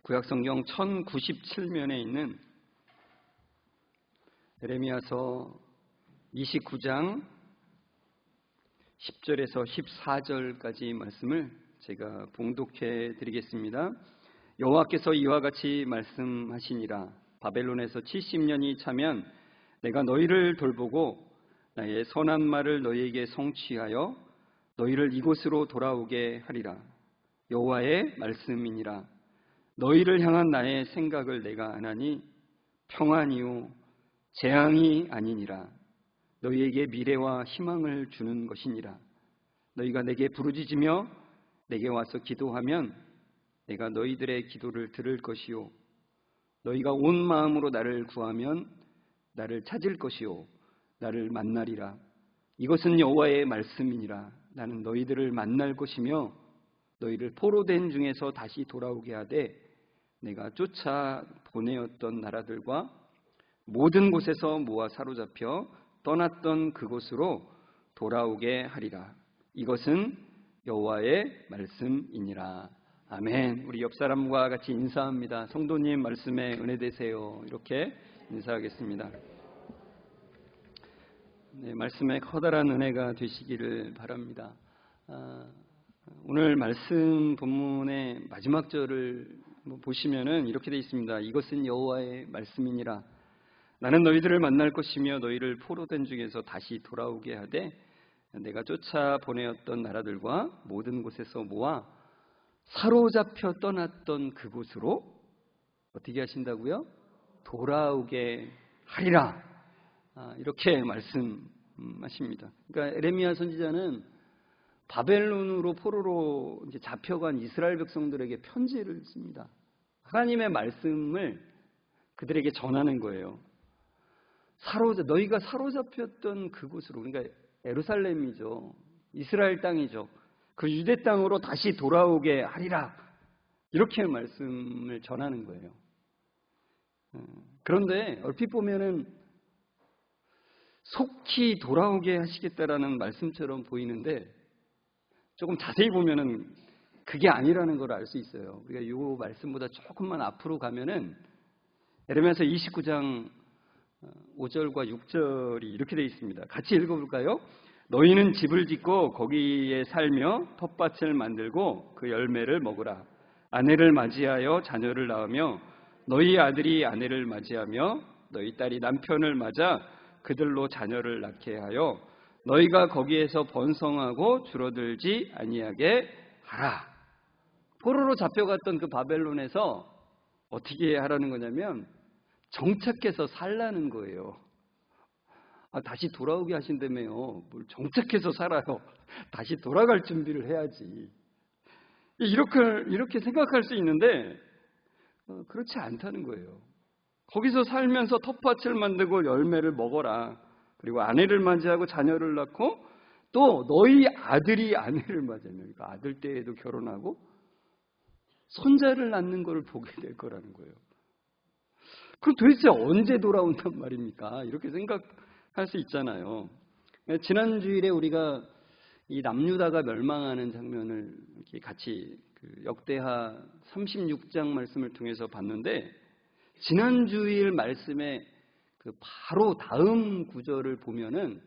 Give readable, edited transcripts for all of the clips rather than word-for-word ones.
구약성경 1097면에 있는 예레미야서 29장 10절에서 14절까지 말씀을 제가 봉독해 드리겠습니다. 여호와께서 이와 같이 말씀하시니라. 바벨론에서 70년이 차면 내가 너희를 돌보고 나의 선한 말을 너희에게 성취하여 너희를 이곳으로 돌아오게 하리라. 여호와의 말씀이니라. 너희를 향한 나의 생각을 내가 아나니 평안이요 재앙이 아니니라. 너희에게 미래와 희망을 주는 것이니라. 너희가 내게 부르짖으며 내게 와서 기도하면 내가 너희들의 기도를 들을 것이요 너희가 온 마음으로 나를 구하면 나를 찾을 것이요 나를 만나리라. 이것은 여호와의 말씀이니라. 나는 너희들을 만날 것이며 너희를 포로된 중에서 다시 돌아오게 하되 내가 쫓아 보내었던 나라들과 모든 곳에서 모아 사로잡혀 떠났던 그곳으로 돌아오게 하리라. 이것은 여호와의 말씀이니라. 아멘. 우리 옆 사람과 같이 인사합니다. 성도님 말씀에 은혜 되세요. 이렇게 인사하겠습니다. 네, 말씀에 커다란 은혜가 되시기를 바랍니다. 오늘 말씀 본문의 마지막 절을 보시면은 이렇게 되어 있습니다. 이것은 여호와의 말씀이니라. 나는 너희들을 만날 것이며 너희를 포로된 중에서 다시 돌아오게 하되 내가 쫓아 보내었던 나라들과 모든 곳에서 모아 사로잡혀 떠났던 그곳으로 어떻게 하신다고요? 돌아오게 하리라. 이렇게 말씀하십니다. 그러니까 에레미야 선지자는 바벨론으로 포로로 이제 잡혀간 이스라엘 백성들에게 편지를 씁니다. 하나님의 말씀을 그들에게 전하는 거예요. 너희가 사로잡혔던 그곳으로, 그러니까 예루살렘이죠. 이스라엘 땅이죠. 그 유대 땅으로 다시 돌아오게 하리라. 이렇게 말씀을 전하는 거예요. 그런데 얼핏 보면은 속히 돌아오게 하시겠다라는 말씀처럼 보이는데 조금 자세히 보면은 그게 아니라는 걸 알 수 있어요. 우리가 이 말씀보다 조금만 앞으로 가면은 예레미야서 29장 5절과 6절이 이렇게 되어 있습니다. 같이 읽어볼까요? 너희는 집을 짓고 거기에 살며 텃밭을 만들고 그 열매를 먹으라. 아내를 맞이하여 자녀를 낳으며 너희 아들이 아내를 맞이하며 너희 딸이 남편을 맞아 그들로 자녀를 낳게 하여 너희가 거기에서 번성하고 줄어들지 아니하게 하라. 포로로 잡혀갔던 그 바벨론에서 어떻게 하라는 거냐면 정착해서 살라는 거예요. 다시 돌아오게 하신다며요. 뭘 정착해서 살아요. 다시 돌아갈 준비를 해야지. 이렇게 생각할 수 있는데 그렇지 않다는 거예요. 거기서 살면서 텃밭을 만들고 열매를 먹어라. 그리고 아내를 맞이하고 자녀를 낳고 또 너희 아들이 아내를 맞이하면 그러니까 아들 때에도 결혼하고 손자를 낳는 걸 보게 될 거라는 거예요. 그럼 도대체 언제 돌아온단 말입니까? 이렇게 생각할 수 있잖아요. 지난 주일에 우리가 이 남유다가 멸망하는 장면을 이렇게 같이 역대하 36장 말씀을 통해서 봤는데 지난 주일 말씀에 바로 다음 구절을 보면은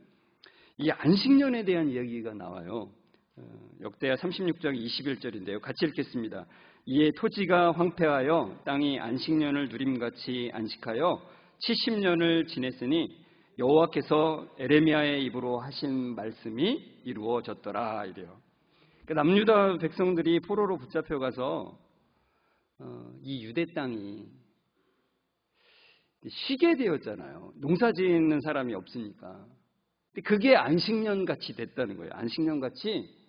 이 안식년에 대한 이야기가 나와요. 역대하 36장 21절인데요. 같이 읽겠습니다. 이에 토지가 황폐하여 땅이 안식년을 누림같이 안식하여 70년을 지냈으니 여호와께서 에레미야의 입으로 하신 말씀이 이루어졌더라. 이래요. 남유다 백성들이 포로로 붙잡혀가서 이 유대 땅이 쉬게 되었잖아요. 농사 짓는 사람이 없으니까. 그게 안식년 같이 됐다는 거예요. 안식년 같이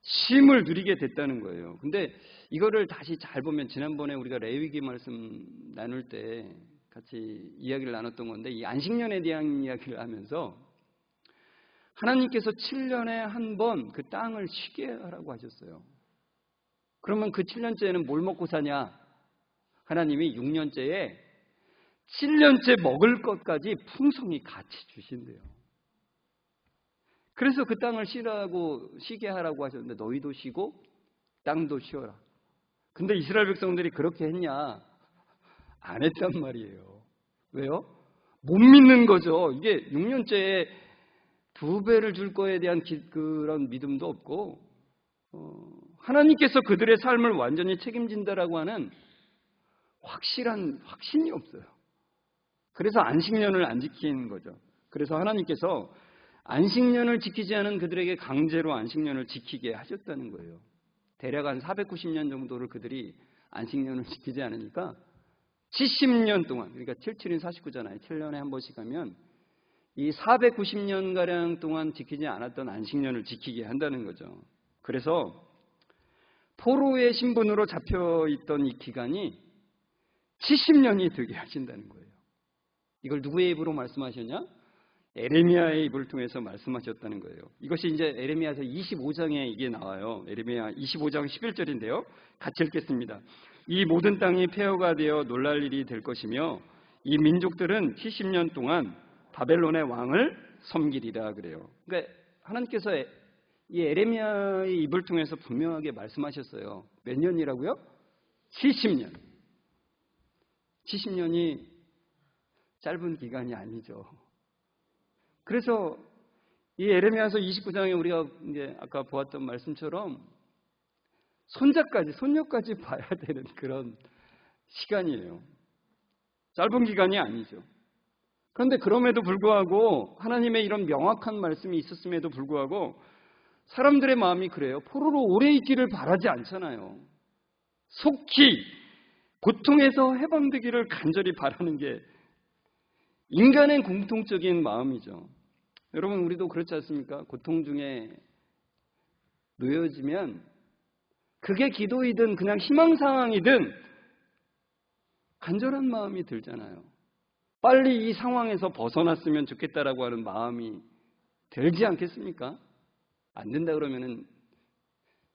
쉼을 누리게 됐다는 거예요. 근데 이거를 다시 잘 보면 지난번에 우리가 레위기 말씀 나눌 때 같이 이야기를 나눴던 건데 이 안식년에 대한 이야기를 하면서 하나님께서 7년에 한 번 그 땅을 쉬게 하라고 하셨어요. 그러면 그 7년째는 뭘 먹고 사냐? 하나님이 6년째에 7년째 먹을 것까지 풍성히 같이 주신대요. 그래서 그 땅을 쉬게 하라고 하셨는데 너희도 쉬고 땅도 쉬어라. 근데 이스라엘 백성들이 그렇게 했냐? 안 했단 말이에요. 왜요? 못 믿는 거죠. 이게 6년째에 2배를 줄 거에 대한 그런 믿음도 없고, 하나님께서 그들의 삶을 완전히 책임진다라고 하는 확신이 없어요. 그래서 안식년을 안 지킨 거죠. 그래서 하나님께서 안식년을 지키지 않은 그들에게 강제로 안식년을 지키게 하셨다는 거예요. 대략 한 490년 정도를 그들이 안식년을 지키지 않으니까 70년 동안, 그러니까 77인 49잖아요. 7년에 한 번씩 하면 이 490년가량 동안 지키지 않았던 안식년을 지키게 한다는 거죠. 그래서 포로의 신분으로 잡혀있던 이 기간이 70년이 되게 하신다는 거예요. 이걸 누구의 입으로 말씀하셨냐? 에레미야의 입을 통해서 말씀하셨다는 거예요. 이것이 이제 에레미야서 25장에 이게 나와요. 에레미야 25장 11절인데요. 같이 읽겠습니다. 이 모든 땅이 폐허가 되어 놀랄 일이 될 것이며 이 민족들은 70년 동안 바벨론의 왕을 섬기리라 그래요. 그러니까 하나님께서 이 에레미야의 입을 통해서 분명하게 말씀하셨어요. 몇 년이라고요? 70년. 70년이 짧은 기간이 아니죠. 그래서 이 에레미야서 29장에 우리가 이제 아까 보았던 말씀처럼 손녀까지 봐야 되는 그런 시간이에요. 짧은 기간이 아니죠. 그런데 그럼에도 불구하고 하나님의 이런 명확한 말씀이 있었음에도 불구하고 사람들의 마음이 그래요. 포로로 오래 있기를 바라지 않잖아요. 속히 고통에서 해방되기를 간절히 바라는 게 인간의 공통적인 마음이죠. 여러분, 우리도 그렇지 않습니까? 고통 중에 놓여지면 그게 기도이든 그냥 희망사항이든 간절한 마음이 들잖아요. 빨리 이 상황에서 벗어났으면 좋겠다라고 하는 마음이 들지 않겠습니까? 안 된다 그러면은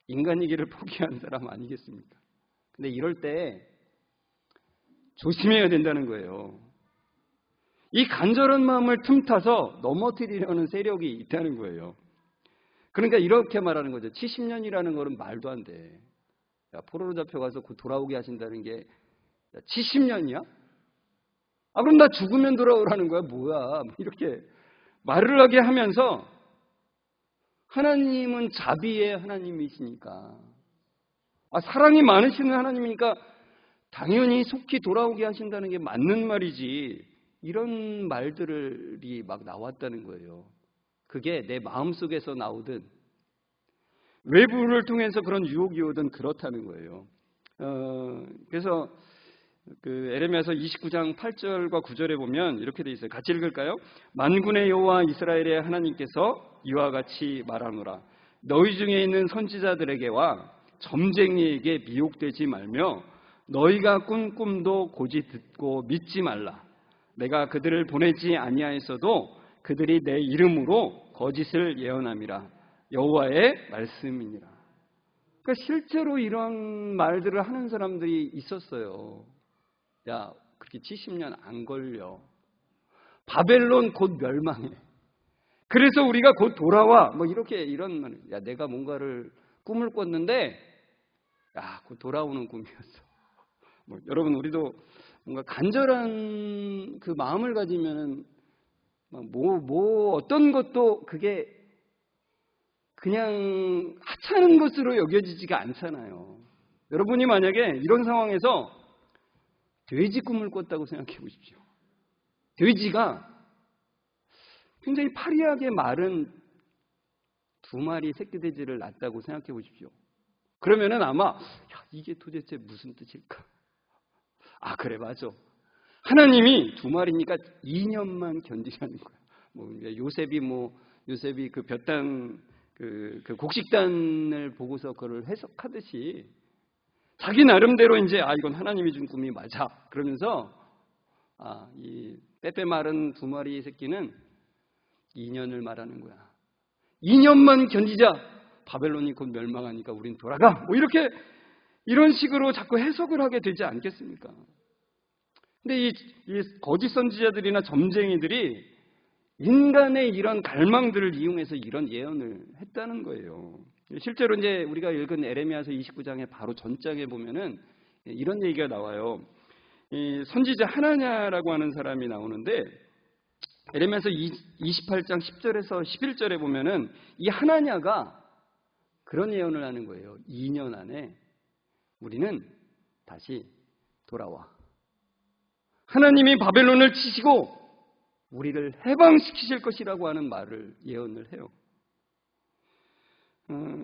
인간이기를 포기한 사람 아니겠습니까? 근데 이럴 때 조심해야 된다는 거예요. 이 간절한 마음을 틈타서 넘어뜨리려는 세력이 있다는 거예요. 그러니까 이렇게 말하는 거죠. 70년이라는 거는 말도 안 돼. 야, 포로로 잡혀가서 곧 돌아오게 하신다는 게 70년이야? 아, 그럼 나 죽으면 돌아오라는 거야? 뭐야? 이렇게 말을 하게 하면서 하나님은 자비의 하나님이시니까, 사랑이 많으시는 하나님이니까 당연히 속히 돌아오게 하신다는 게 맞는 말이지, 이런 말들이 막 나왔다는 거예요. 그게 내 마음속에서 나오든 외부를 통해서 그런 유혹이 오든 그렇다는 거예요. 그래서 에레미야서 29장 8절과 9절에 보면 이렇게 돼 있어요. 같이 읽을까요? 만군의 여호와 이스라엘의 하나님께서 이와 같이 말하노라. 너희 중에 있는 선지자들에게와 점쟁이에게 미혹되지 말며 너희가 꾼 꿈도 고지 듣고 믿지 말라. 내가 그들을 보내지 아니하였어도 그들이 내 이름으로 거짓을 예언함이라. 여호와의 말씀이니라. 그러니까 실제로 이런 말들을 하는 사람들이 있었어요. 야, 그렇게 70년 안 걸려. 바벨론 곧 멸망해. 그래서 우리가 곧 돌아와. 뭐 이런 말. 야, 내가 뭔가를 꿈을 꿨는데, 야, 곧 돌아오는 꿈이었어. 여러분, 우리도 뭔가 간절한 그 마음을 가지면은 어떤 것도 그게 그냥 하찮은 것으로 여겨지지가 않잖아요. 여러분이 만약에 이런 상황에서 돼지 꿈을 꿨다고 생각해 보십시오. 돼지가 굉장히 파리하게 마른 2마리 새끼 돼지를 낳았다고 생각해 보십시오. 그러면은 아마 이게 도대체 무슨 뜻일까? 그래, 맞아. 하나님이 2마리니까 2년만 견디라는 거야. 요셉이 그 볕단 그 곡식단을 보고서 그걸 해석하듯이 자기 나름대로 이제 이건 하나님이 준 꿈이 맞아. 그러면서 이 빼빼 마른 2마리 새끼는 2년을 말하는 거야. 2년만 견디자. 바벨론이 곧 멸망하니까 우린 돌아가. 이런 식으로 자꾸 해석을 하게 되지 않겠습니까? 근데 이 거짓 선지자들이나 점쟁이들이 인간의 이런 갈망들을 이용해서 이런 예언을 했다는 거예요. 실제로 이제 우리가 읽은 에레미야서 29장의 바로 전장에 보면은 이런 얘기가 나와요. 이 선지자 하나냐라고 하는 사람이 나오는데 에레미야서 28장 10절에서 11절에 보면은 이 하나냐가 그런 예언을 하는 거예요. 2년 안에 우리는 다시 돌아와. 하나님이 바벨론을 치시고 우리를 해방시키실 것이라고 하는 말을 예언을 해요.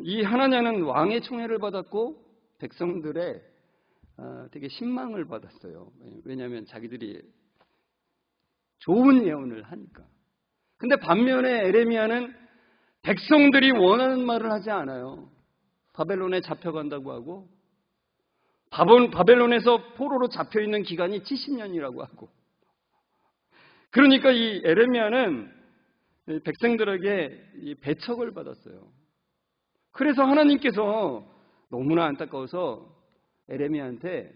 이 하나냐는 왕의 총애를 받았고 백성들의 되게 신망을 받았어요. 왜냐하면 자기들이 좋은 예언을 하니까. 근데 반면에 에레미야는 백성들이 원하는 말을 하지 않아요. 바벨론에 잡혀간다고 하고 바벨론에서 포로로 잡혀있는 기간이 70년이라고 하고. 그러니까 이 에레미야는 백성들에게 이 배척을 받았어요. 그래서 하나님께서 너무나 안타까워서 에레미야한테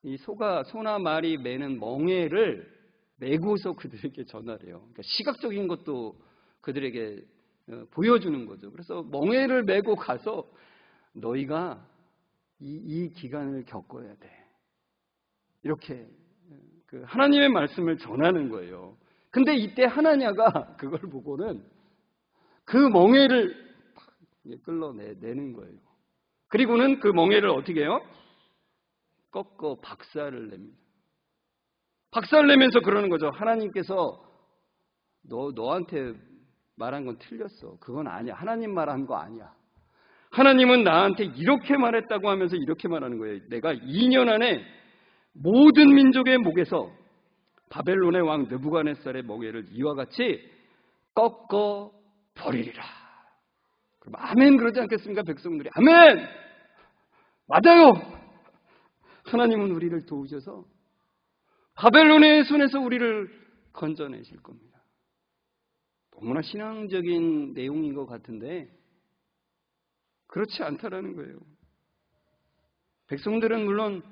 이 소나 말이 매는 멍에를 메고서 그들에게 전하를 해요. 그러니까 시각적인 것도 그들에게 보여주는 거죠. 그래서 멍에를 메고 가서 너희가 이 기간을 겪어야 돼. 이렇게 그 하나님의 말씀을 전하는 거예요. 근데 이때 하나냐가 그걸 보고는 그 멍에를 끌어내는 거예요. 그리고는 그 멍에를 어떻게 해요? 꺾어 박살을 냅니다. 박살을 내면서 그러는 거죠. 하나님께서 너한테 말한 건 틀렸어. 그건 아니야. 하나님 말한 거 아니야. 하나님은 나한테 이렇게 말했다고 하면서 이렇게 말하는 거예요. 내가 2년 안에 모든 민족의 목에서 바벨론의 왕 느부갓네살의 멍에를 이와 같이 꺾어 버리리라. 그럼 아멘 그러지 않겠습니까? 백성들이 아멘! 맞아요! 하나님은 우리를 도우셔서 바벨론의 손에서 우리를 건져내실 겁니다. 너무나 신앙적인 내용인 것 같은데 그렇지 않다라는 거예요. 백성들은 물론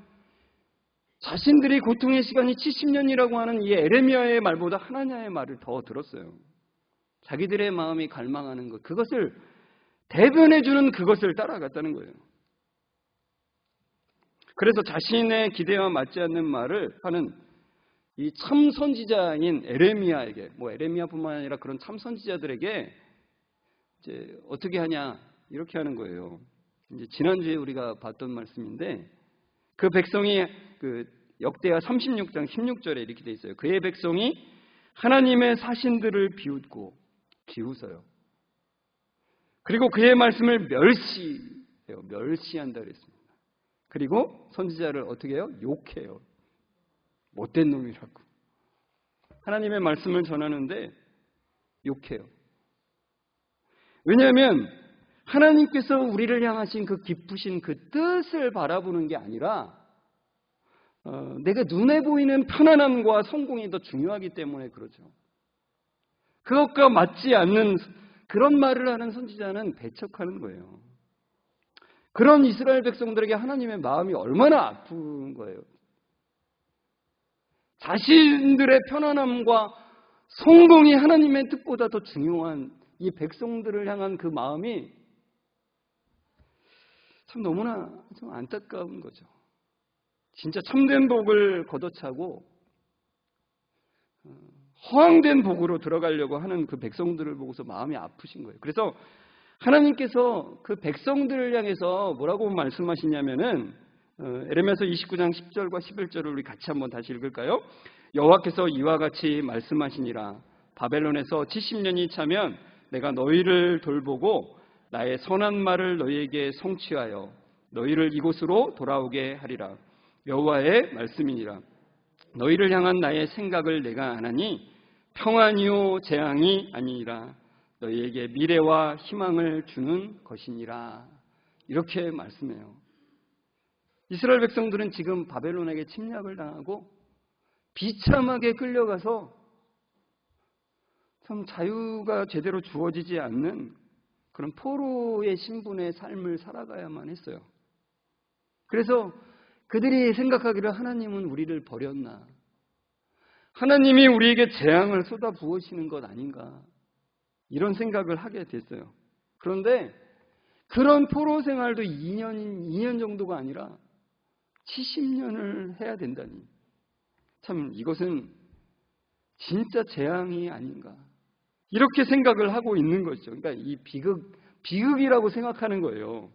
자신들이 고통의 시간이 70년이라고 하는 이 에레미야의 말보다 하나냐의 말을 더 들었어요. 자기들의 마음이 갈망하는 것, 그것을 대변해주는 그것을 따라갔다는 거예요. 그래서 자신의 기대와 맞지 않는 말을 하는 이 참 선지자인 에레미야에게, 에레미야뿐만 아니라 그런 참 선지자들에게 이제 어떻게 하냐 이렇게 하는 거예요. 이제 지난주에 우리가 봤던 말씀인데 그 백성이 그 역대하 36장 16절에 이렇게 돼 있어요. 그의 백성이 하나님의 사신들을 비웃고 비웃어요. 그리고 그의 말씀을 멸시한다 그랬습니다. 그리고 선지자를 어떻게 해요? 욕해요. 못된 놈이라고. 하나님의 말씀을 전하는데 욕해요. 왜냐하면 하나님께서 우리를 향하신 그 기쁘신 그 뜻을 바라보는 게 아니라 내가 눈에 보이는 편안함과 성공이 더 중요하기 때문에 그러죠. 그것과 맞지 않는 그런 말을 하는 선지자는 배척하는 거예요. 그런 이스라엘 백성들에게 하나님의 마음이 얼마나 아픈 거예요. 자신들의 편안함과 성공이 하나님의 뜻보다 더 중요한 이 백성들을 향한 그 마음이 참 너무나 좀 안타까운 거죠. 진짜 참된 복을 걷어차고 허황된 복으로 들어가려고 하는 그 백성들을 보고서 마음이 아프신 거예요. 그래서 하나님께서 그 백성들을 향해서 뭐라고 말씀하시냐면은 에레미야서 29장 10절과 11절을 우리 같이 한번 다시 읽을까요? 여호와께서 이와 같이 말씀하시니라. 바벨론에서 70년이 차면 내가 너희를 돌보고 나의 선한 말을 너희에게 성취하여 너희를 이곳으로 돌아오게 하리라. 여호와의 말씀이니라. 너희를 향한 나의 생각을 내가 아나니 평안이요 재앙이 아니니라. 너희에게 미래와 희망을 주는 것이니라. 이렇게 말씀해요. 이스라엘 백성들은 지금 바벨론에게 침략을 당하고 비참하게 끌려가서 참 자유가 제대로 주어지지 않는 그런 포로의 신분의 삶을 살아가야만 했어요. 그래서 그들이 생각하기를 하나님은 우리를 버렸나? 하나님이 우리에게 재앙을 쏟아 부으시는 것 아닌가? 이런 생각을 하게 됐어요. 그런데 그런 포로 생활도 2년 정도가 아니라 70년을 해야 된다니. 참 이것은 진짜 재앙이 아닌가. 이렇게 생각을 하고 있는 거죠. 그러니까 이 비극이라고 생각하는 거예요.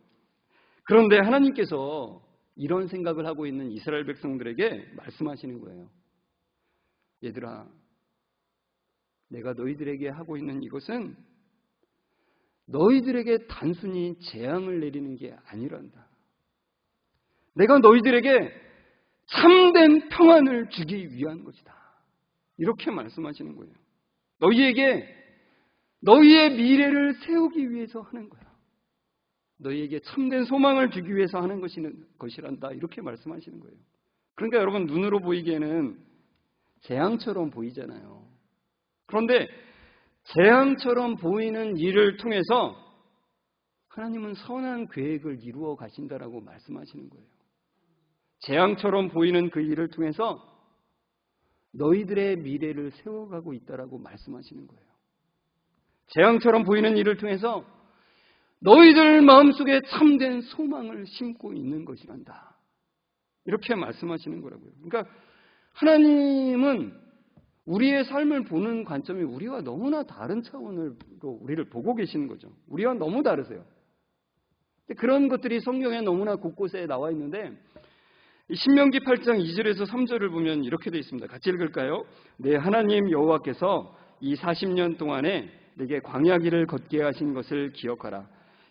그런데 하나님께서 이런 생각을 하고 있는 이스라엘 백성들에게 말씀하시는 거예요. 얘들아, 내가 너희들에게 하고 있는 이것은 너희들에게 단순히 재앙을 내리는 게 아니란다. 내가 너희들에게 참된 평안을 주기 위한 것이다. 이렇게 말씀하시는 거예요. 너희에게 너희의 미래를 세우기 위해서 하는 거야. 너희에게 참된 소망을 주기 위해서 하는 것이란다. 이렇게 말씀하시는 거예요. 그러니까 여러분, 눈으로 보이기에는 재앙처럼 보이잖아요. 그런데 재앙처럼 보이는 일을 통해서 하나님은 선한 계획을 이루어 가신다라고 말씀하시는 거예요. 재앙처럼 보이는 그 일을 통해서 너희들의 미래를 세워가고 있다라고 말씀하시는 거예요. 재앙처럼 보이는 일을 통해서 너희들 마음속에 참된 소망을 심고 있는 것이란다. 이렇게 말씀하시는 거라고요. 그러니까 하나님은 우리의 삶을 보는 관점이 우리와 너무나 다른 차원으로 우리를 보고 계시는 거죠. 우리와 너무 다르세요. 그런 것들이 성경에 너무나 곳곳에 나와 있는데 신명기 8장 2절에서 3절을 보면 이렇게 되어 있습니다. 같이 읽을까요? 내 하나님 여호와께서 이 40년 동안에 내게 광야길을 걷게 하신 것을 기억하라.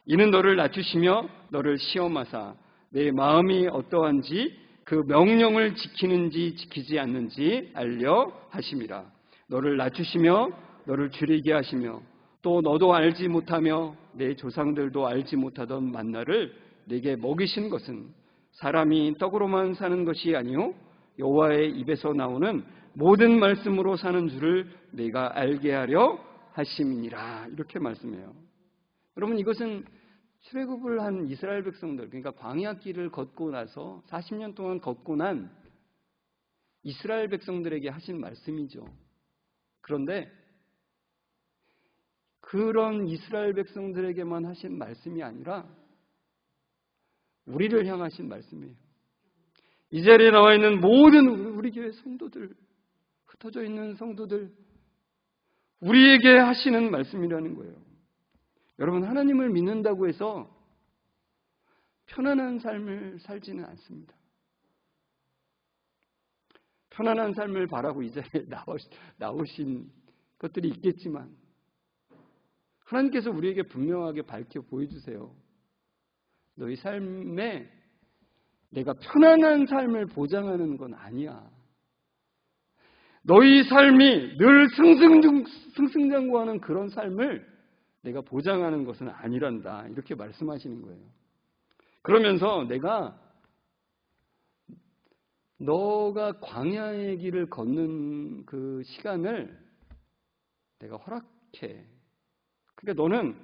이는 너를 낮추시며 너를 시험하사 내 마음이 어떠한지 그 명령을 지키는지 지키지 않는지 알려 하심이라. 너를 낮추시며 너를 줄이게 하시며 또 너도 알지 못하며 내 조상들도 알지 못하던 만나를 내게 먹이신 것은 사람이 떡으로만 사는 것이 아니요 여호와의 입에서 나오는 모든 말씀으로 사는 줄을 내가 알게 하려 하심이니라. 이렇게 말씀해요. 여러분, 이것은 출애굽을 한 이스라엘 백성들, 그러니까 광야길을 걷고 나서 40년 동안 걷고 난 이스라엘 백성들에게 하신 말씀이죠. 그런데 그런 이스라엘 백성들에게만 하신 말씀이 아니라 우리를 향하신 말씀이에요. 이 자리에 나와 있는 모든 우리 교회 성도들, 흩어져 있는 성도들, 우리에게 하시는 말씀이라는 거예요. 여러분, 하나님을 믿는다고 해서 편안한 삶을 살지는 않습니다. 편안한 삶을 바라고 이 자리에 나오신 것들이 있겠지만 하나님께서 우리에게 분명하게 밝혀 보여주세요. 너희 삶에 내가 편안한 삶을 보장하는 건 아니야. 너희 삶이 늘 승승장구하는 그런 삶을 내가 보장하는 것은 아니란다. 이렇게 말씀하시는 거예요. 그러면서 너가 광야의 길을 걷는 그 시간을 내가 허락해. 그러니까 너는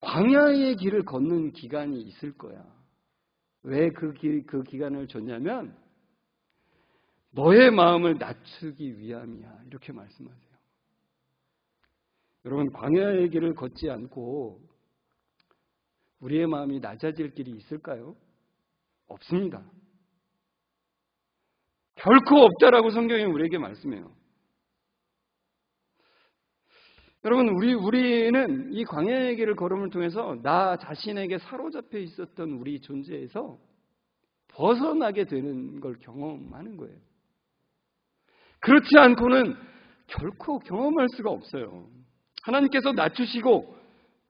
광야의 길을 걷는 기간이 있을 거야. 왜 그 기간을 줬냐면 너의 마음을 낮추기 위함이야. 이렇게 말씀하세요. 여러분, 광야의 길을 걷지 않고 우리의 마음이 낮아질 길이 있을까요? 없습니다. 결코 없다라고 성경이 우리에게 말씀해요. 여러분, 우리는 이 광야의 길을 걸음을 통해서 나 자신에게 사로잡혀 있었던 우리 존재에서 벗어나게 되는 걸 경험하는 거예요. 그렇지 않고는 결코 경험할 수가 없어요. 하나님께서 낮추시고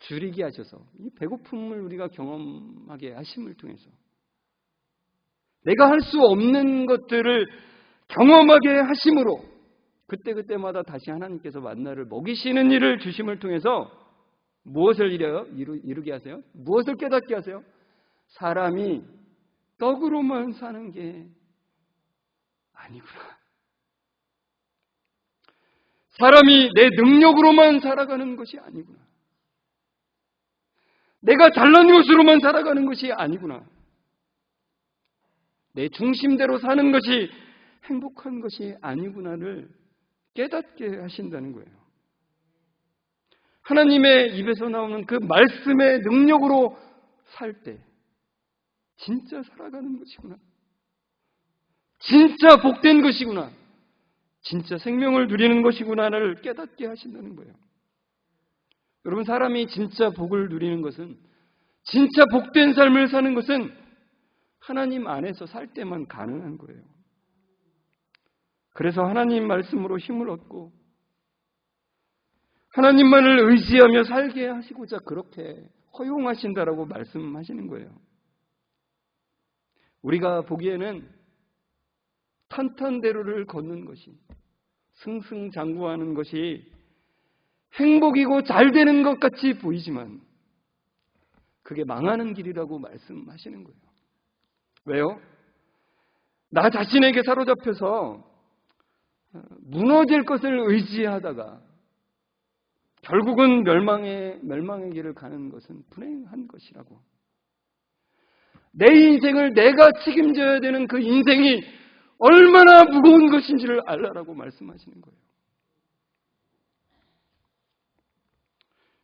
줄이게 하셔서 이 배고픔을 우리가 경험하게 하심을 통해서 내가 할 수 없는 것들을 경험하게 하심으로 그때마다 다시 하나님께서 만나를 먹이시는 일을 주심을 통해서 무엇을 이루게 하세요? 무엇을 깨닫게 하세요? 사람이 떡으로만 사는 게 아니구나. 사람이 내 능력으로만 살아가는 것이 아니구나. 내가 잘난 것으로만 살아가는 것이 아니구나. 내 중심대로 사는 것이 행복한 것이 아니구나를 깨닫게 하신다는 거예요. 하나님의 입에서 나오는 그 말씀의 능력으로 살 때 진짜 살아가는 것이구나. 진짜 복된 것이구나. 진짜 생명을 누리는 것이구나를 깨닫게 하신다는 거예요. 여러분, 사람이 진짜 복을 누리는 것은, 진짜 복된 삶을 사는 것은 하나님 안에서 살 때만 가능한 거예요. 그래서 하나님 말씀으로 힘을 얻고 하나님만을 의지하며 살게 하시고자 그렇게 허용하신다라고 말씀하시는 거예요. 우리가 보기에는 탄탄대로를 걷는 것이, 승승장구하는 것이 행복이고 잘 되는 것 같이 보이지만 그게 망하는 길이라고 말씀하시는 거예요. 왜요? 나 자신에게 사로잡혀서 무너질 것을 의지하다가 결국은 멸망의 길을 가는 것은 불행한 것이라고. 내 인생을 내가 책임져야 되는 그 인생이 얼마나 무거운 것인지를 알라라고 말씀하시는 거예요.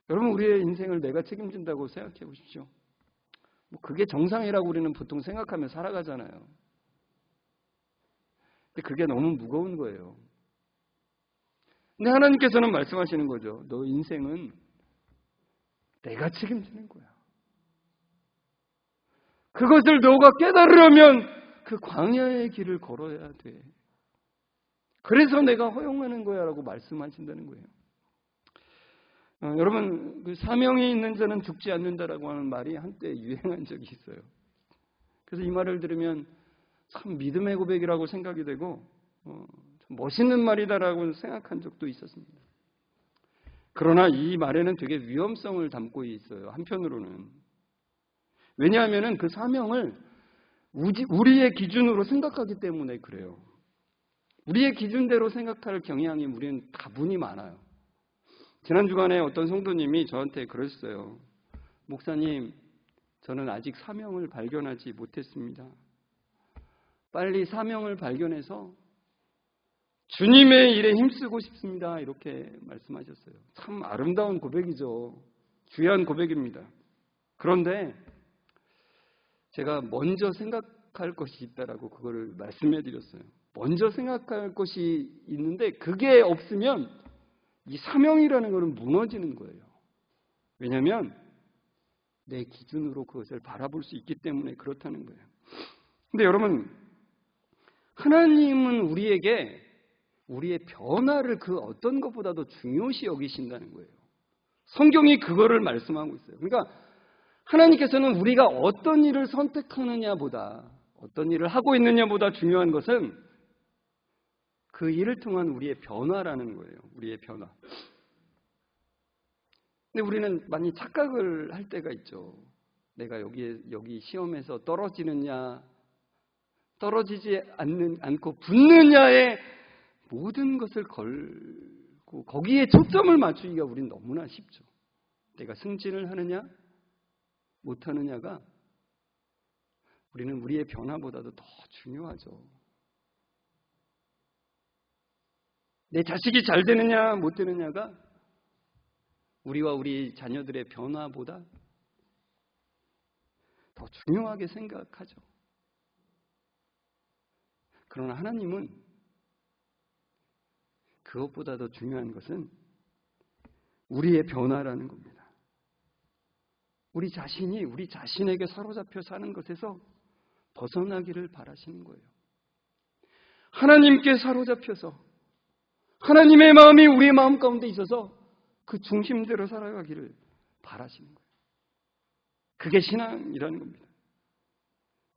여러분, 우리의 인생을 내가 책임진다고 생각해 보십시오. 그게 정상이라고 우리는 보통 생각하며 살아가잖아요. 근데 그게 너무 무거운 거예요. 근데 하나님께서는 말씀하시는 거죠. 너 인생은 내가 책임지는 거야. 그것을 너가 깨달으려면 그 광야의 길을 걸어야 돼. 그래서 내가 허용하는 거야 라고 말씀하신다는 거예요. 여러분, 그 사명이 있는 자는 죽지 않는다라고 하는 말이 한때 유행한 적이 있어요. 그래서 이 말을 들으면 참 믿음의 고백이라고 생각이 되고 참 멋있는 말이다라고 생각한 적도 있었습니다. 그러나 이 말에는 되게 위험성을 담고 있어요. 한편으로는. 왜냐하면 그 사명을 우리의 기준으로 생각하기 때문에 그래요. 우리의 기준대로 생각할 경향이 우리는 다분히 많아요. 지난 주간에 어떤 성도님이 저한테 그랬어요. 목사님, 저는 아직 사명을 발견하지 못했습니다. 빨리 사명을 발견해서 주님의 일에 힘쓰고 싶습니다. 이렇게 말씀하셨어요. 참 아름다운 고백이죠. 귀한 고백입니다. 그런데 제가 먼저 생각할 것이 있다라고 그거를 말씀해 드렸어요. 먼저 생각할 것이 있는데 그게 없으면 이 사명이라는 것은 무너지는 거예요. 왜냐하면 내 기준으로 그것을 바라볼 수 있기 때문에 그렇다는 거예요. 근데 여러분, 하나님은 우리에게 우리의 변화를 그 어떤 것보다도 중요시 여기신다는 거예요. 성경이 그거를 말씀하고 있어요. 그러니까 하나님께서는 우리가 어떤 일을 선택하느냐보다, 어떤 일을 하고 있느냐보다 중요한 것은 그 일을 통한 우리의 변화라는 거예요. 우리의 변화. 근데 우리는 많이 착각을 할 때가 있죠. 내가 여기 시험에서 떨어지느냐, 떨어지지 않고 붙느냐에 모든 것을 걸고 거기에 초점을 맞추기가 우리는 너무나 쉽죠. 내가 승진을 하느냐, 못하느냐가 우리는 우리의 변화보다도 더 중요하죠. 내 자식이 잘 되느냐 못 되느냐가 우리와 우리 자녀들의 변화보다 더 중요하게 생각하죠. 그러나 하나님은 그것보다도 중요한 것은 우리의 변화라는 겁니다. 우리 자신이 우리 자신에게 사로잡혀 사는 것에서 벗어나기를 바라시는 거예요. 하나님께 사로잡혀서 하나님의 마음이 우리의 마음 가운데 있어서 그 중심대로 살아가기를 바라시는 거예요. 그게 신앙이라는 겁니다.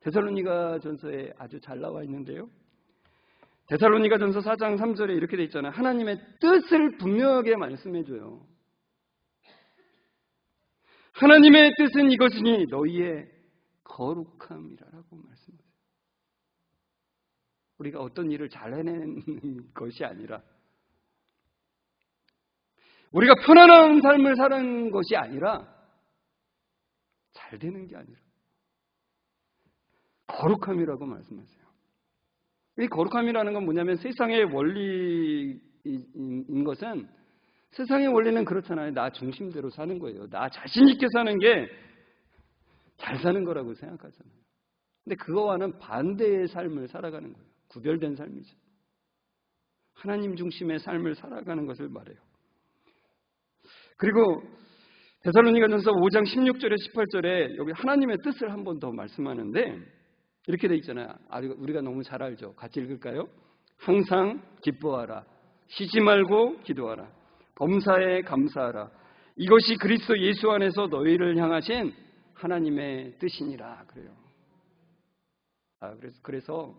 데살로니가 전서에 아주 잘 나와 있는데요. 데살로니가 전서 4장 3절에 이렇게 돼 있잖아요. 하나님의 뜻을 분명하게 말씀해줘요. 하나님의 뜻은 이것이니 너희의 거룩함이라고 말씀하세요. 우리가 어떤 일을 잘 해내는 것이 아니라, 우리가 편안한 삶을 사는 것이 아니라, 잘 되는 게 아니라 거룩함이라고 말씀하세요. 이 거룩함이라는 건 뭐냐면 세상의 원리인 것은 세상의 원리는 그렇잖아요. 나 중심대로 사는 거예요. 나 자신 있게 사는 게 잘 사는 거라고 생각하잖아요. 근데 그거와는 반대의 삶을 살아가는 거예요. 구별된 삶이죠. 하나님 중심의 삶을 살아가는 것을 말해요. 그리고 데살로니가전서 5장 16절에 18절에 여기 하나님의 뜻을 한 번 더 말씀하는데 이렇게 돼 있잖아요. 우리가 너무 잘 알죠. 같이 읽을까요? 항상 기뻐하라. 쉬지 말고 기도하라. 범사에 감사하라. 이것이 그리스도 예수 안에서 너희를 향하신 하나님의 뜻이니라. 그래요. 그래서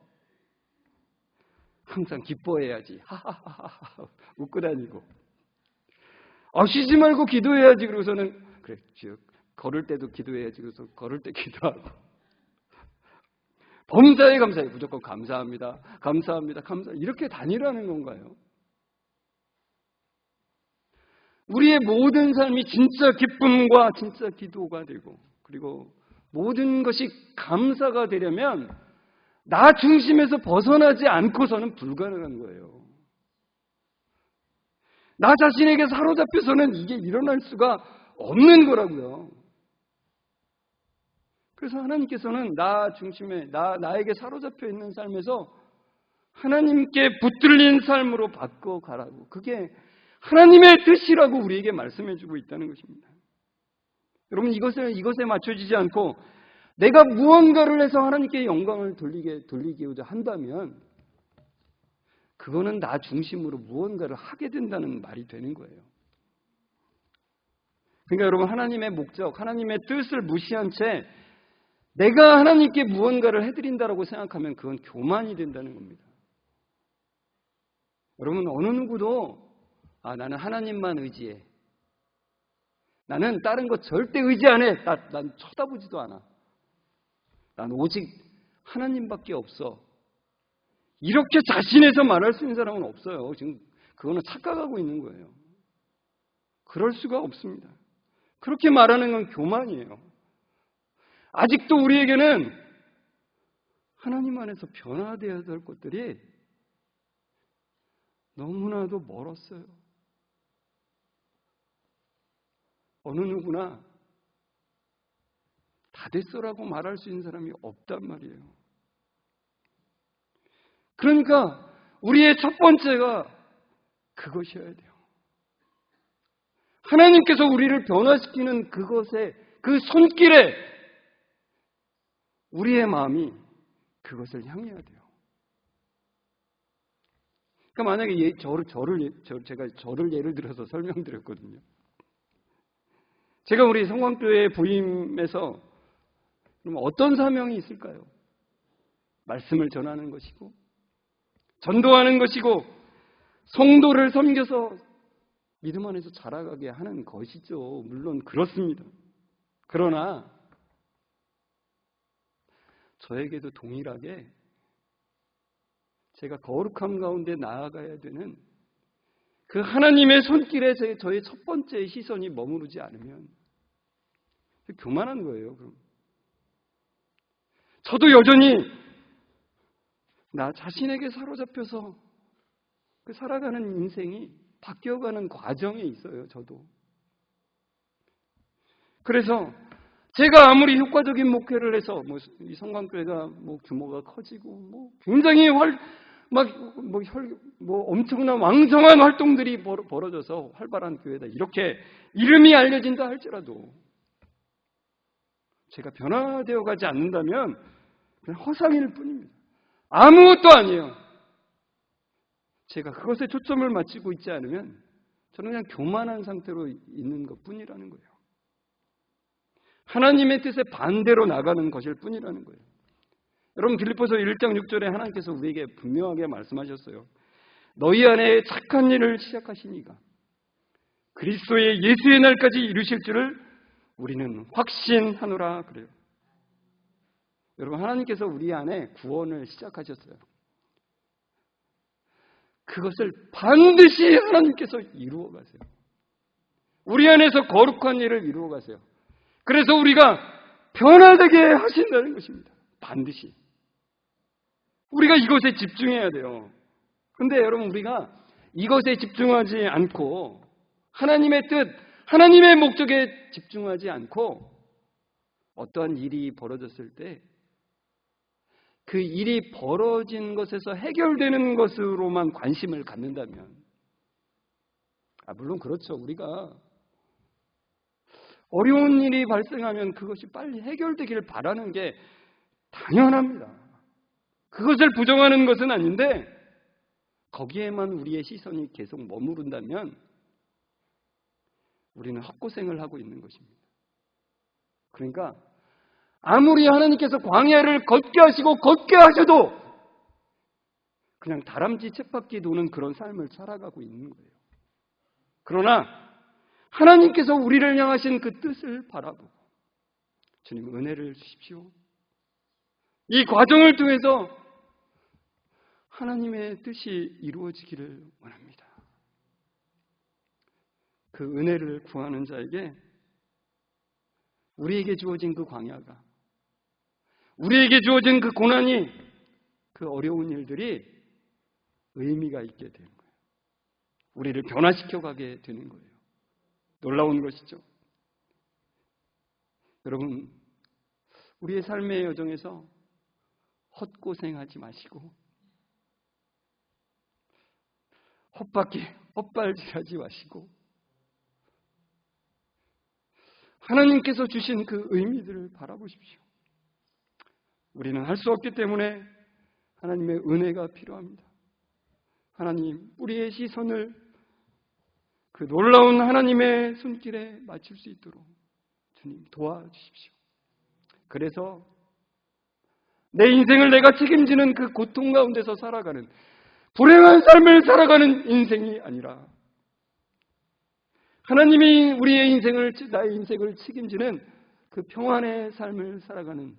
항상 기뻐해야지. 하하하하 웃고 다니고. 쉬지 말고 기도해야지. 그러고서는 그래, 걸을 때도 기도해야지. 그래서 걸을 때 기도하고. 범사에 감사해. 무조건 감사합니다. 감사합니다. 이렇게 다니라는 건가요? 우리의 모든 삶이 진짜 기쁨과 진짜 기도가 되고 그리고 모든 것이 감사가 되려면 나 중심에서 벗어나지 않고서는 불가능한 거예요. 나 자신에게 사로잡혀서는 이게 일어날 수가 없는 거라고요. 그래서 하나님께서는 나 중심에 나에게 사로잡혀 있는 삶에서 하나님께 붙들린 삶으로 바꿔가라고. 그게 하나님의 뜻이라고 우리에게 말씀해주고 있다는 것입니다. 여러분 이것에 맞춰지지 않고 내가 무언가를 해서 하나님께 영광을 돌리고자 한다면 그거는 나 중심으로 무언가를 하게 된다는 말이 되는 거예요. 그러니까 여러분 하나님의 목적, 하나님의 뜻을 무시한 채 내가 하나님께 무언가를 해드린다라고 생각하면 그건 교만이 된다는 겁니다. 여러분 어느 누구도 나는 하나님만 의지해. 나는 다른 거 절대 의지 안 해. 난 쳐다보지도 않아. 난 오직 하나님밖에 없어. 이렇게 자신해서 말할 수 있는 사람은 없어요. 지금 그거는 착각하고 있는 거예요. 그럴 수가 없습니다. 그렇게 말하는 건 교만이에요. 아직도 우리에게는 하나님 안에서 변화되어야 될 것들이 너무나도 멀었어요. 어느 누구나 다 됐어라고 말할 수 있는 사람이 없단 말이에요. 그러니까 우리의 첫 번째가 그것이어야 돼요. 하나님께서 우리를 변화시키는 그것에, 그 손길에 우리의 마음이 그것을 향해야 돼요. 그러니까 만약에 제가 저를 예를 들어서 설명드렸거든요. 제가 우리 성광교회 부임에서 그럼 어떤 사명이 있을까요? 말씀을 전하는 것이고 전도하는 것이고 성도를 섬겨서 믿음 안에서 자라가게 하는 것이죠. 물론 그렇습니다. 그러나 저에게도 동일하게 제가 거룩함 가운데 나아가야 되는 그 하나님의 손길에 저의 첫 번째 시선이 머무르지 않으면 교만한 거예요. 그럼 저도 여전히 나 자신에게 사로잡혀서 그 살아가는 인생이 바뀌어가는 과정에 있어요. 저도. 그래서 제가 아무리 효과적인 목회를 해서 이 성광교회가 규모가 커지고 굉장히 엄청난 왕성한 활동들이 벌어져서 활발한 교회다 이렇게 이름이 알려진다 할지라도 제가 변화되어 가지 않는다면 그냥 허상일 뿐입니다. 아무것도 아니에요. 제가 그것에 초점을 맞추고 있지 않으면 저는 그냥 교만한 상태로 있는 것뿐이라는 거예요. 하나님의 뜻에 반대로 나가는 것일 뿐이라는 거예요. 여러분 빌립보서 1장 6절에 하나님께서 우리에게 분명하게 말씀하셨어요. 너희 안에 착한 일을 시작하시니가 그리스도의 예수의 날까지 이루실 줄을 우리는 확신하노라 그래요. 여러분 하나님께서 우리 안에 구원을 시작하셨어요. 그것을 반드시 하나님께서 이루어 가세요. 우리 안에서 거룩한 일을 이루어 가세요. 그래서 우리가 변화되게 하신다는 것입니다. 반드시. 우리가 이것에 집중해야 돼요. 그런데 여러분 우리가 이것에 집중하지 않고 하나님의 뜻, 하나님의 목적에 집중하지 않고 어떠한 일이 벌어졌을 때 그 일이 벌어진 것에서 해결되는 것으로만 관심을 갖는다면, 물론 그렇죠. 우리가 어려운 일이 발생하면 그것이 빨리 해결되기를 바라는 게 당연합니다. 그것을 부정하는 것은 아닌데 거기에만 우리의 시선이 계속 머무른다면 우리는 헛고생을 하고 있는 것입니다. 그러니까 아무리 하나님께서 광야를 걷게 하시고 걷게 하셔도 그냥 다람쥐 쳇바퀴 도는 그런 삶을 살아가고 있는 거예요. 그러나 하나님께서 우리를 향하신 그 뜻을 바라보고 주님 은혜를 주십시오. 이 과정을 통해서 하나님의 뜻이 이루어지기를 원합니다. 그 은혜를 구하는 자에게 우리에게 주어진 그 광야가, 우리에게 주어진 그 고난이, 그 어려운 일들이 의미가 있게 되는 거예요. 우리를 변화시켜 가게 되는 거예요. 놀라운 것이죠. 여러분, 우리의 삶의 여정에서 헛고생하지 마시고 헛발질하지 마시고 하나님께서 주신 그 의미들을 바라보십시오. 우리는 할 수 없기 때문에 하나님의 은혜가 필요합니다. 하나님, 우리의 시선을 그 놀라운 하나님의 손길에 맞출 수 있도록 주님 도와주십시오. 그래서 내 인생을 내가 책임지는 그 고통 가운데서 살아가는 불행한 삶을 살아가는 인생이 아니라 하나님이 우리의 인생을, 나의 인생을 책임지는 그 평안의 삶을 살아가는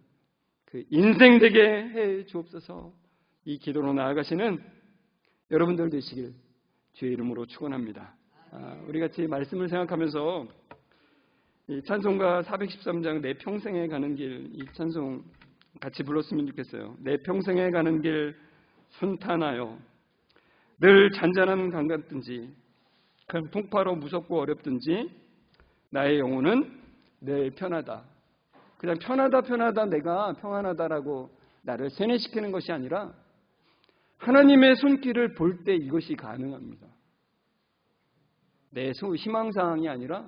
그 인생 되게 해 주옵소서. 이 기도로 나아가시는 여러분들 되시길 주의 이름으로 축원합니다. 우리 같이 말씀을 생각하면서 이 찬송가 413장 내 평생에 가는 길, 이 찬송 같이 불렀으면 좋겠어요. 내 평생에 가는 길 순탄하여 늘 잔잔한 강 같든지 큰 풍파로 무섭고 어렵든지 나의 영혼은 늘 편하다. 그냥 편하다 내가 평안하다라고 나를 세뇌시키는 것이 아니라 하나님의 손길을 볼 때 이것이 가능합니다. 내 희망사항이 아니라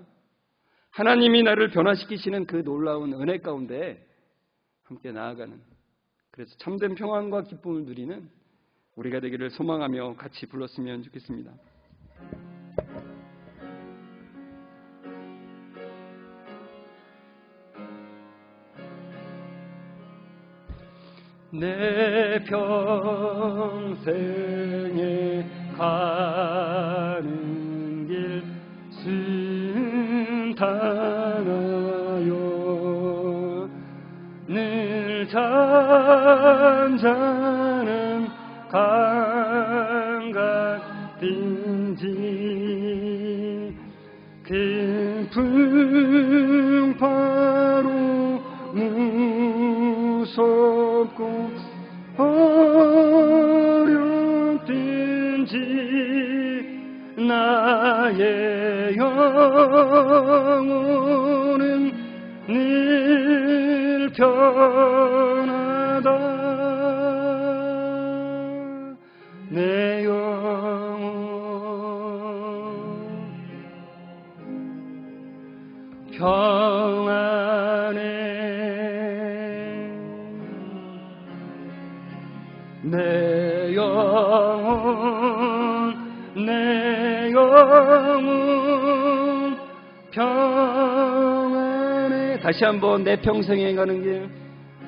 하나님이 나를 변화시키시는 그 놀라운 은혜 가운데 함께 나아가는, 그래서 참된 평안과 기쁨을 누리는 우리가 되기를 소망하며 같이 불렀으면 좋겠습니다. 내 평생에 가는 길 순탄하여 늘 잔잔한 강 같든지 큰 풍파로 무섭고 어렵든지 나의 영혼은 늘 편하다. 내 영혼 평안해. 내 영혼 평안해. 다시 한번 내 평생에 가는 길,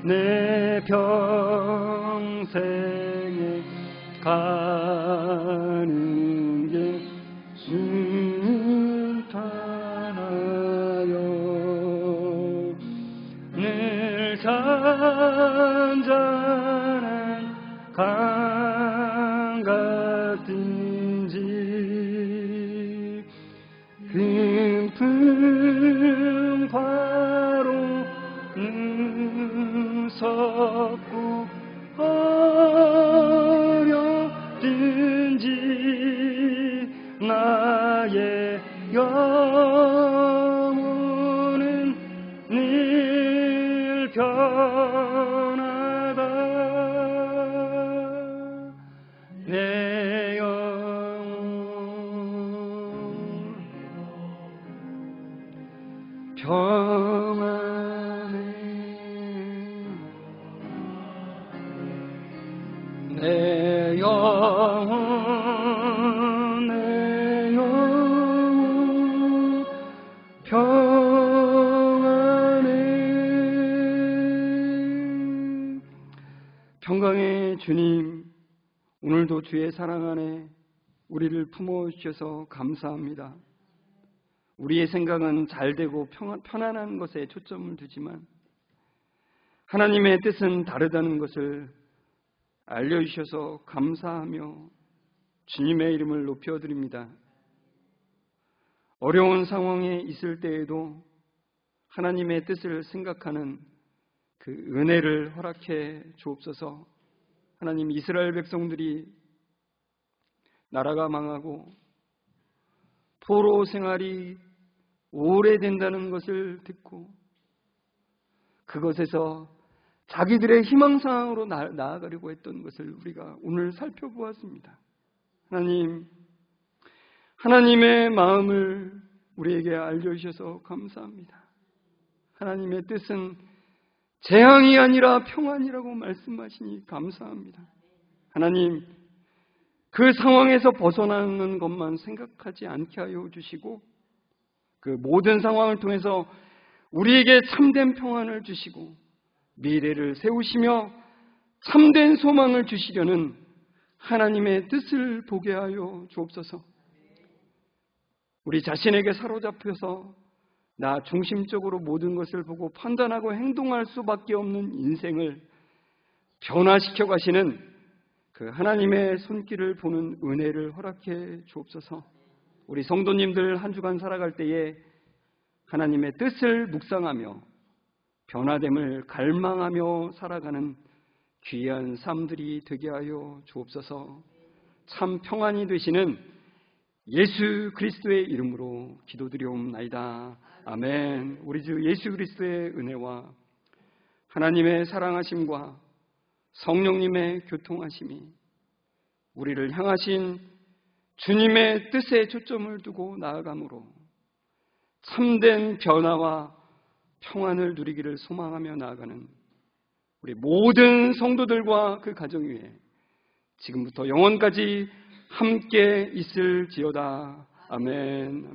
내 평생에 가는 길 순탄하여 늘 잔잔한 강 같든지 큰 풍파로 무섭고 어렵든지 나의 영혼은 내 영혼 평안해. 평강의 주님, 오늘도 주의 사랑 안에 우리를 품어주셔서 감사합니다. 우리의 생각은 잘되고 편안한 것에 초점을 두지만 하나님의 뜻은 다르다는 것을 알려주셔서 감사하며 주님의 이름을 높여드립니다. 어려운 상황에 있을 때에도 하나님의 뜻을 생각하는 그 은혜를 허락해 주옵소서. 하나님, 이스라엘 백성들이 나라가 망하고 포로 생활이 오래된다는 것을 듣고 그것에서 자기들의 희망사항으로 나아가려고 했던 것을 우리가 오늘 살펴보았습니다. 하나님, 하나님의 마음을 우리에게 알려주셔서 감사합니다. 하나님의 뜻은 재앙이 아니라 평안이라고 말씀하시니 감사합니다. 하나님, 그 상황에서 벗어나는 것만 생각하지 않게 하여 주시고 그 모든 상황을 통해서 우리에게 참된 평안을 주시고 미래를 세우시며 참된 소망을 주시려는 하나님의 뜻을 보게 하여 주옵소서. 우리 자신에게 사로잡혀서 나 중심적으로 모든 것을 보고 판단하고 행동할 수밖에 없는 인생을 변화시켜 가시는 그 하나님의 손길을 보는 은혜를 허락해 주옵소서. 우리 성도님들 한 주간 살아갈 때에 하나님의 뜻을 묵상하며 변화됨을 갈망하며 살아가는 귀한 삶들이 되게 하여 주옵소서. 참 평안이 되시는 예수 그리스도의 이름으로 기도드리옵나이다. 아멘. 우리 주 예수 그리스도의 은혜와 하나님의 사랑하심과 성령님의 교통하심이 우리를 향하신 주님의 뜻에 초점을 두고 나아감으로 참된 변화와 평안을 누리기를 소망하며 나아가는 우리 모든 성도들과 그 가정 위에 지금부터 영원까지 함께 있을지어다. 아멘.